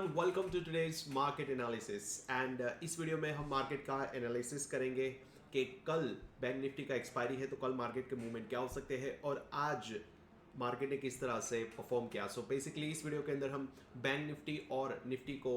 Everyone, welcome to today's market analysis and इस वीडियो में हम मार्केट का एनालिसिस करेंगे कि कल बैंक निफ्टी का एक्सपायरी है तो कल मार्केट के मूवमेंट क्या हो सकते हैं और आज मार्केट ने किस तरह से परफॉर्म किया। सो बेसिकली इस वीडियो के अंदर हम बैंक निफ्टी और निफ्टी को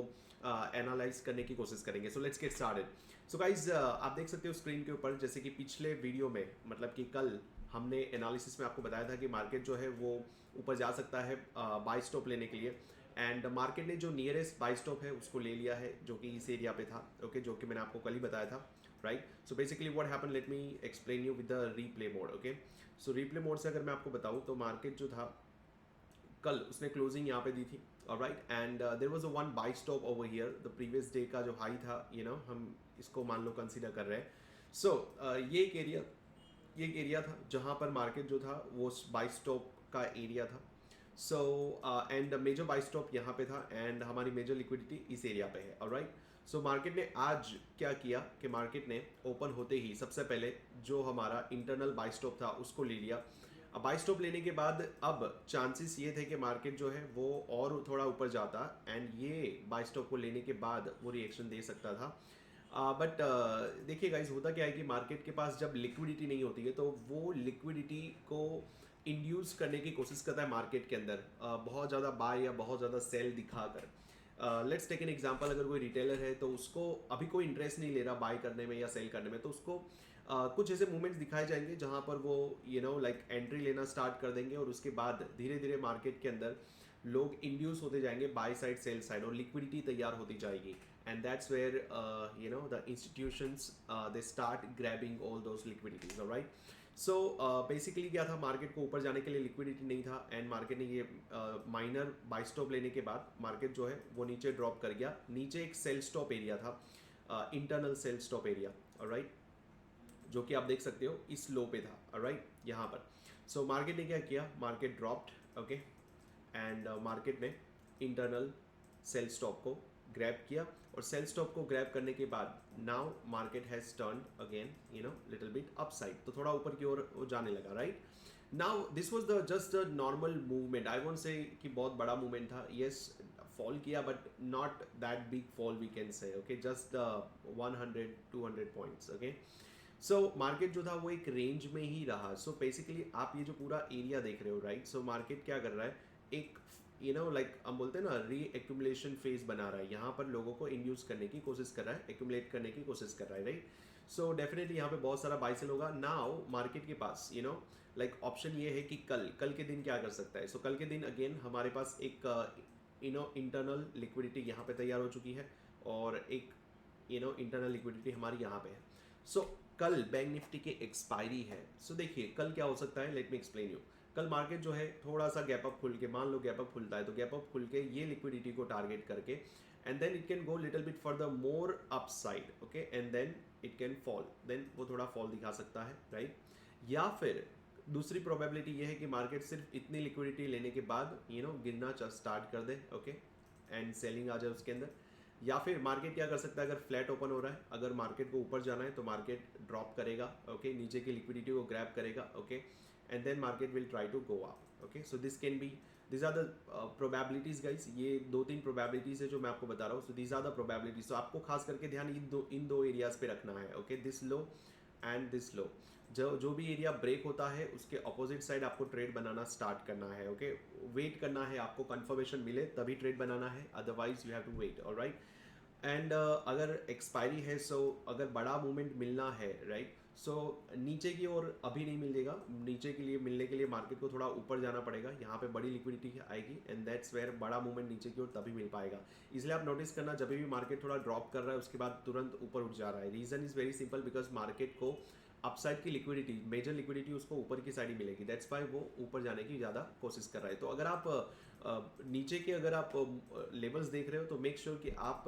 एनालाइज करने की कोशिश करेंगे। So let's get started. So guys आप देख सकते हो स्क्रीन के ऊपर, जैसे कि पिछले वीडियो में मतलब कि कल हमने एनालिसिस में आपको बताया था कि मार्केट जो है वो ऊपर जा सकता है बाय स्टॉप लेने के लिए, एंड मार्केट ने जो नियरेस्ट बाय स्टॉप है उसको ले लिया है जो कि इस एरिया पे था। ओके, जो कि मैंने आपको कल ही बताया था, right. So basically what happen, let me explain you with the replay mode. Okay, so replay mode से अगर मैं आपको बताऊं तो मार्केट जो था कल उसने क्लोजिंग यहाँ पे दी थी, alright, and there was a one buy stop over here. The previous day का जो हाई था, हम इसको मान लो कंसीडर कर रहे हैं। सो ये एक एरिया था जहाँ पर मार्केट जो था वो बाय स्टॉप का एरिया था। So and measure by stop यहाँ पे था एंड हमारी मेजर लिक्विडिटी इस एरिया पे है, ऑलराइट। सो मार्केट ने आज क्या किया कि मार्केट ने ओपन होते ही सबसे पहले जो हमारा इंटरनल बाय स्टॉप था उसको ले लिया। अब बाय स्टॉप लेने के बाद अब चांसेस ये थे कि मार्केट जो है वो और थोड़ा ऊपर जाता एंड ये बाय स्टॉप को लेने के बाद वो रिएक्शन दे सकता था। बट देखिए गाइज, होता क्या है कि मार्केट के पास जब लिक्विडिटी नहीं होती है तो वो लिक्विडिटी को इंड्यूस करने की कोशिश करता है मार्केट के अंदर, बहुत ज़्यादा बाय या बहुत ज़्यादा सेल दिखाकर। लेट्स टेक एन एग्जांपल, अगर कोई रिटेलर है तो उसको अभी कोई इंटरेस्ट नहीं ले रहा बाय करने में या सेल करने में, तो उसको कुछ ऐसे मूवमेंट्स दिखाए जाएंगे जहां पर वो लाइक एंट्री लेना स्टार्ट कर देंगे और उसके बाद धीरे धीरे मार्केट के अंदर लोग इंड्यूस होते जाएंगे बाय साइड सेल साइड और लिक्विडिटी तैयार होती जाएगी, and that's where the institutions they start grabbing all those liquidities, alright. So basically क्या था, मार्केट को ऊपर जाने के लिए लिक्विडिटी नहीं था एंड मार्केट ने ये माइनर बाय स्टॉप लेने के बाद मार्केट जो है वो नीचे ड्रॉप कर गया। नीचे एक सेल स्टॉप एरिया था, internal sell stop area, alright, जो कि आप देख सकते हो इस लो पे था, ऑलराइट, यहाँ पर। सो मार्केट ने क्या किया, market dropped, okay, and market ने इंटरनल सेल स्टॉप को ग्रैब किया और सेल स्टॉप को ग्रैब करने के बाद now market has turned again little bit upside, तो थोड़ा ऊपर की ओर वो जाने लगा, right. Now this was the just the normal movement, I won't say कि बहुत बड़ा मूवमेंट था। यस, फॉल किया but not that big fall we can say, okay, just 100-200 points, okay. So market जो था वो एक रेंज में ही रहा। सो बेसिकली आप ये जो पूरा एरिया देख रहे हो, राइट, सो मार्केट क्या कर रहा है, एक लाइक हम बोलते हैं ना, री एक्यूमुलेशन फेज बना रहा है, यहाँ पर लोगों को इंड्यूस करने की कोशिश कर रहा है, एक्यूमुलेट करने की कोशिश कर रहा है, राइट। सो डेफिनेटली यहाँ पे बहुत सारा बाय सेल होगा। नाउ मार्केट के पास लाइक ऑप्शन ये है कि कल के दिन क्या कर सकता है। सो कल के दिन अगेन हमारे पास एक इंटरनल लिक्विडिटी यहाँ पे तैयार हो चुकी है और एक इंटरनल लिक्विडिटी हमारी यहाँ पे है। सो कल बैंक निफ्टी की एक्सपायरी है। सो देखिए कल क्या हो सकता है, लेट मी एक्सप्लेन यू। कल मार्केट जो है थोड़ा सा गैप अप खुल के, मान लो गैप अप खुलता है तो गैप अप खुल के ये लिक्विडिटी को टारगेट करके and then it can go little bit for the more upside, okay, and then it can fall, then वो थोड़ा फॉल दिखा सकता है, राइट। या फिर दूसरी प्रोबेबिलिटी ये है कि मार्केट सिर्फ इतनी लिक्विडिटी लेने के बाद गिरना स्टार्ट कर दे, ओके, एंड सेलिंग आ जाए उसके अंदर। या फिर मार्केट क्या कर सकता है, अगर फ्लैट ओपन हो रहा है, अगर मार्केट को ऊपर जाना है तो मार्केट ड्रॉप करेगा, ओके, नीचे की लिक्विडिटी को ग्रैब करेगा, okay, and then market will try to go up, okay. So this can be, this are the probabilities guys. ये 2-3 प्रोबेबिलिटीज है जो मैं आपको बता रहा हूँ। So these are the probabilities. तो आपको खास करके ध्यान इन दो एरियाज पे रखना है, okay, this low and this low. जो भी एरिया ब्रेक होता है उसके अपोजिट साइड आपको ट्रेड बनाना स्टार्ट करना है, ओके। वेट करना है, आपको कंफर्मेशन मिले तभी ट्रेड बनाना है, otherwise you have to wait, alright. And अगर एक्सपायरी है, सो अगर बड़ा मूवमेंट मिलना है, राइट, सो नीचे की ओर अभी नहीं मिलेगा, नीचे के लिए मिलने के लिए मार्केट को थोड़ा ऊपर जाना पड़ेगा, यहाँ पे बड़ी लिक्विडिटी आएगी एंड दैट्स वेयर बड़ा मूवमेंट नीचे की ओर तभी मिल पाएगा। इसलिए आप नोटिस करना, जब भी मार्केट थोड़ा ड्रॉप कर रहा है उसके बाद तुरंत ऊपर उठ जा रहा है, reason is very simple, because market को अपसाइड की लिक्विडिटी, मेजर लिक्विडिटी उसको ऊपर की साइड ही मिलेगी, दैट्स वाई वो ऊपर जाने की ज़्यादा कोशिश कर रहा है। तो अगर आप नीचे के अगर आप लेवल्स देख रहे हो तो मेक श्योर कि आप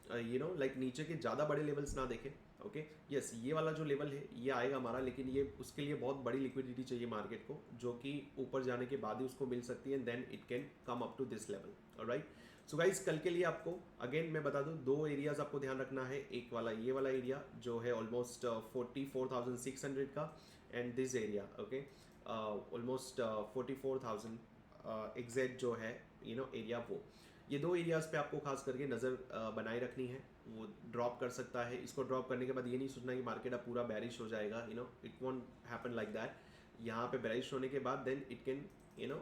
लाइक नीचे के ज़्यादा बड़े लेवल्स ना देखें, ओके। यस, ये वाला जो लेवल है ये आएगा हमारा, लेकिन ये उसके लिए बहुत बड़ी लिक्विडिटी चाहिए मार्केट को, जो कि ऊपर जाने के बाद ही उसको मिल सकती है, then it can come up to this level, alright. So guys कल के लिए आपको अगेन मैं बता दूं, 2 एरियाज आपको ध्यान रखना है। एक वाला ये वाला एरिया जो है ऑलमोस्ट 44,600 का, and this area, okay, almost 44,000 exact जो है एरिया वो। ये दो एरियाज पे आपको खास करके नज़र बनाए रखनी है। वो ड्रॉप कर सकता है, इसको ड्रॉप करने के बाद ये नहीं सोचना कि मार्केट अब पूरा बेरिश हो जाएगा, it won't happen like that. यहाँ पे बेरिश होने के बाद then it can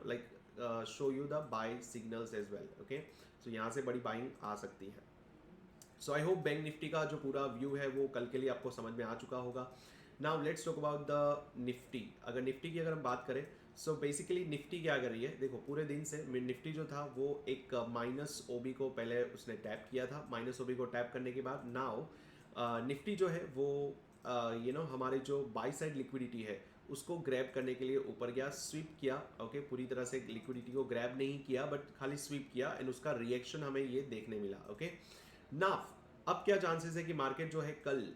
like show you the buy signals as well. Okay, so यहाँ से बड़ी बाइंग आ सकती है। So I hope Bank Nifty का जो पूरा व्यू है वो कल के लिए आपको समझ में आ चुका होगा। Now let's talk about the Nifty. अगर निफ्टी की अगर हम बात करें, सो बेसिकली निफ्टी क्या कर रही है, देखो पूरे दिन से निफ्टी जो था वो एक माइनस ओबी को पहले उसने टैप किया था। माइनस ओबी को टैप करने के बाद नाउ निफ्टी जो है वो हमारे जो बाई साइड लिक्विडिटी है उसको ग्रैब करने के लिए ऊपर गया, स्वीप किया। ओके, पूरी तरह से लिक्विडिटी को ग्रैब नहीं किया बट खाली स्वीप किया एंड उसका रिएक्शन हमें ये देखने मिला। ओके, नाउ अब क्या चांसेस है कि मार्केट जो है कल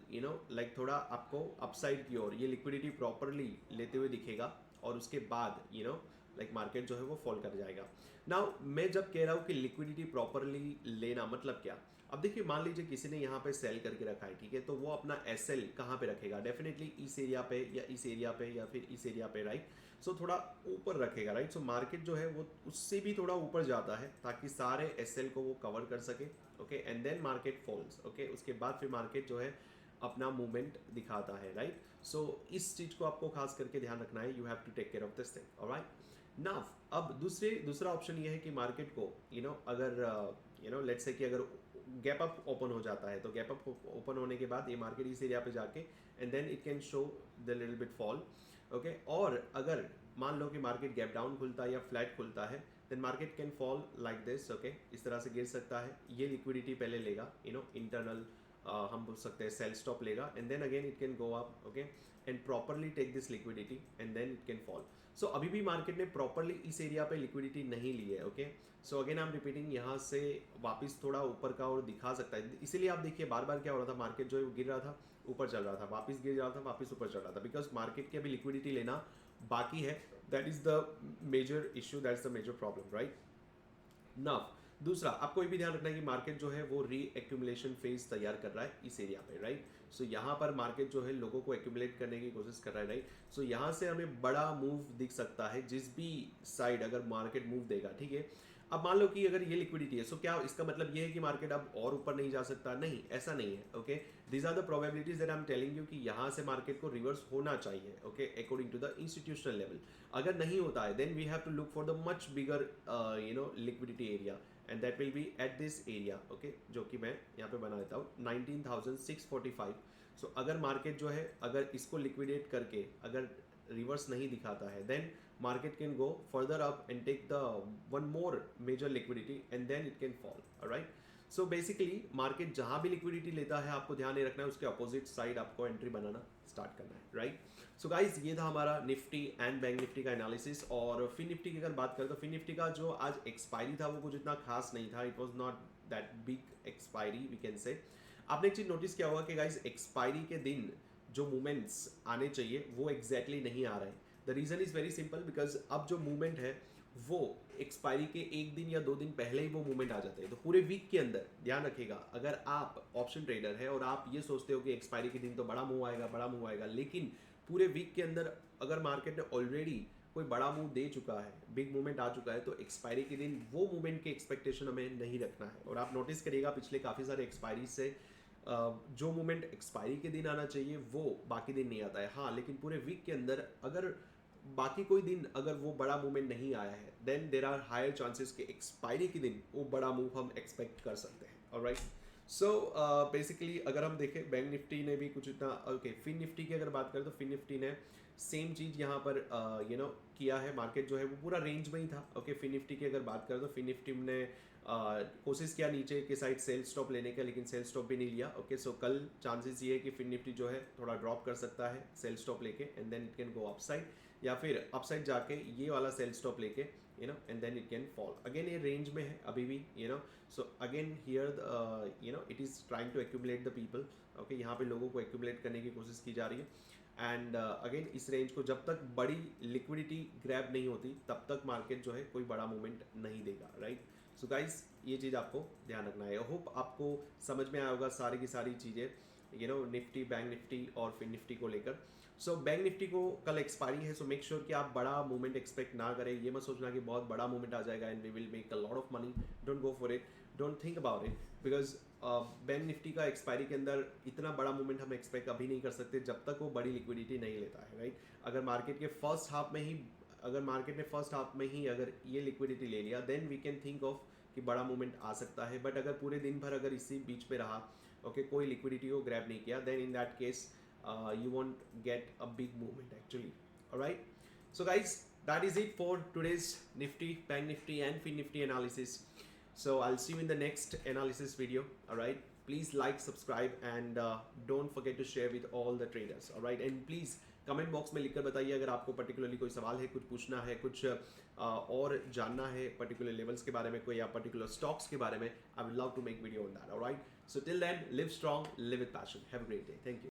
लाइक थोड़ा आपको अपसाइड की ओर ये लिक्विडिटी प्रॉपरली लेते हुए दिखेगा और उसके बाद लाइक मार्केट जो है वो फॉल कर जाएगा। नाउ मैं जब कह रहा हूँ कि लिक्विडिटी प्रॉपरली लेना मतलब क्या, अब देखिए मान लीजिए किसी ने यहाँ पे सेल करके रखा है, ठीक है, तो वो अपना एसएल कहाँ पे रखेगा, डेफिनेटली इस एरिया पे या इस एरिया पे या फिर इस एरिया पे, राइट। सो थोड़ा ऊपर रखेगा, राइट। सो मार्केट जो है वो उससे भी थोड़ा ऊपर जाता है ताकि सारे एसएल को वो कवर कर सके। Okay, and then market falls. Okay, उसके बाद फिर मार्केट जो है अपना मूवमेंट दिखाता है, राइट। सो इस चीज को आपको खास करके ध्यान रखना है, you have to take care of this thing, alright. Now अब दूसरा ऑप्शन ये है कि मार्केट को अगर लेट्स से कि अगर गैप अप ओपन हो जाता है, तो गैप अप ओपन होने के बाद ये मार्केट इस एरिया पे जाके and then it can show the little bit fall. Okay, और अगर मान लो कि मार्केट गैप डाउन खुलता है या फ्लैट खुलता है, then market can fall like this. Okay, इस तरह से गिर सकता है, ये लिक्विडिटी पहले लेगा, इंटरनल हम बोल सकते हैं सेल स्टॉप लेगा and then again it can go up. Okay, and properly take this liquidity and then it can fall. So अभी भी मार्केट ने प्रॉपरली इस एरिया पे लिक्विडिटी नहीं ली है। Okay, so again I am repeating, यहाँ से वापस थोड़ा ऊपर का और दिखा सकता है। इसीलिए आप देखिए बार बार क्या हो रहा था, मार्केट जो है गिर रहा था, ऊपर चल रहा था, वापस गिर रहा था, वापस ऊपर चल रहा था, बिकॉज मार्केट की अभी लिक्विडिटी लेना बाकी है। That is the major issue, that is the major problem, right. Now दूसरा आपको ये भी ध्यान रखना है कि मार्केट जो है वो री एक्यूमुलेशन फेज तैयार कर रहा है इस एरिया पे, राइट। सो यहाँ पर मार्केट जो है लोगों को एक्यूमुलेट करने की कोशिश कर रहा है, राइट। सो यहाँ से हमें बड़ा मूव दिख सकता है जिस भी साइड अगर मार्केट मूव देगा, ठीक है। अब मान लो कि अगर ये लिक्विडिटी है, सो क्या इसका मतलब ये है कि मार्केट अब और ऊपर नहीं जा सकता, नहीं, ऐसा नहीं है। Okay, these are the probabilities that I am telling you कि यहाँ से मार्केट को रिवर्स होना चाहिए। Okay, according to the institutional level. अगर नहीं होता है then we have to look for the much bigger liquidity area and that will be at this area. Okay, जो कि मैं यहाँ पे बना देता हूँ 19,645। सो अगर मार्केट जो है अगर इसको लिक्विडेट करके अगर रिवर्स नहीं दिखाता है, then market can go further up and take the one more major liquidity and then it can fall, all right। so basically market जहाँ भी liquidity लेता है आपको ध्यान ये रखना है उसके opposite side आपको entry बनाना start करना है, right। so guys ये था हमारा निफ्टी एंड बैंक निफ्टी का एनालिसिस। और फिन निफ्टी की अगर बात करें तो फिन निफ्टी का जो आज एक्सपायरी था वो कुछ इतना खास नहीं था, it was not that big expiry we can say. आपने एक चीज नोटिस किया होगा कि गाइज एक्सपायरी के दिन जो मूवमेंट्स आने चाहिए वो एग्जैक्टली नहीं आ रहे हैं। The reason is very simple, because अब जो मूवमेंट है वो एक्सपायरी के एक दिन या 2 दिन पहले ही वो मूवमेंट आ जाते हैं। तो पूरे वीक के अंदर ध्यान रखिएगा, अगर आप ऑप्शन ट्रेडर है और आप ये सोचते हो कि एक्सपायरी के दिन तो बड़ा मूव आएगा, लेकिन पूरे वीक के अंदर अगर मार्केट ने ऑलरेडी कोई बड़ा मूव दे चुका है, बिग मूवमेंट आ चुका है, तो एक्सपायरी के दिन वो मूवमेंट के एक्सपेक्टेशन हमें नहीं रखना है। और आप नोटिस करिएगा पिछले काफ़ी सारे एक्सपायरी से जो मूवमेंट एक्सपायरी के दिन आना चाहिए वो बाकी दिन नहीं आता है। हाँ, लेकिन पूरे वीक के अंदर अगर बाकी कोई दिन अगर वो बड़ा मूवमेंट नहीं आया है, then there are higher chances कि एक्सपायरी के दिन वो बड़ा मूव हम एक्सपेक्ट कर सकते हैं, ऑलराइट। सो बेसिकली अगर हम देखें बैंक निफ्टी ने भी कुछ इतना, ओके, फिन निफ्टी की अगर बात करें तो फिन निफ्टी ने सेम चीज़ यहाँ पर किया है। मार्केट जो है वो पूरा रेंज में ही था। ओके, फिन निफ्टी की अगर बात करें तो फिन निफ्टी ने कोशिश किया नीचे के साइड सेल स्टॉप लेने का, लेकिन सेल स्टॉप भी नहीं लिया। ओके, सो कल चांसेस ये है कि फिन निफ्टी जो है थोड़ा ड्रॉप कर सकता है सेल स्टॉप लेके and then it can go upside, या फिर अपसाइड जाके ये वाला सेल स्टॉप लेके and then it can fall again. ये रेंज में है अभी भी, so again here it is trying to accumulate the people. Okay, यहाँ पे लोगों को एक्यूमुलेट करने की कोशिश की जा रही है एंड अगेन इस रेंज को जब तक बड़ी लिक्विडिटी ग्रैब नहीं होती तब तक मार्केट जो है कोई बड़ा मूवमेंट नहीं देगा, राइट। सो गाइस ये चीज़ आपको ध्यान रखना है। आई होप आपको समझ में आया होगा सारी की सारी चीज़ें निफ्टी, बैंक निफ्टी और फिन निफ्टी को लेकर। सो बैंक निफ्टी को कल एक्सपायरी है, सो मेक श्योर कि आप बड़ा मूवमेंट एक्सपेक्ट ना करें। ये मत सोचना कि बहुत बड़ा मूवमेंट आ जाएगा and we will make a lot of money. Don't go for it, don't think about it, because Bank Nifty का एक्सपायरी के अंदर इतना बड़ा मूवमेंट हम एक्सपेक्ट अभी नहीं कर सकते जब तक वो बड़ी लिक्विडिटी नहीं लेता है, राइट। अगर मार्केट के फर्स्ट हाफ में ही अगर ये लिक्विडिटी ले लिया, then we can think of कि बड़ा मूवमेंट आ सकता है। बट अगर पूरे दिन भर अगर इसी बीच पे रहा, ओके, कोई लिक्विडिटी को ग्रैब नहीं किया, then in that case you won't get a big movement actually. All right, so guys, that is it for today's Nifty, Bank Nifty and Fin Nifty analysis. So I'll see you in the next analysis video. All right, please like, subscribe and don't forget to share with all the traders. All right, and please comment box में लिखकर बताइए अगर आपको particularly कोई सवाल है, कुछ पूछना है, कुछ और जानना है पर्टिकुलर लेवल्स के बारे में, कोई या पर्टिकुलर स्टॉक्स के बारे में। I will love to make video on that. Alright, so till then, live strong, live with passion, have a great day, thank you.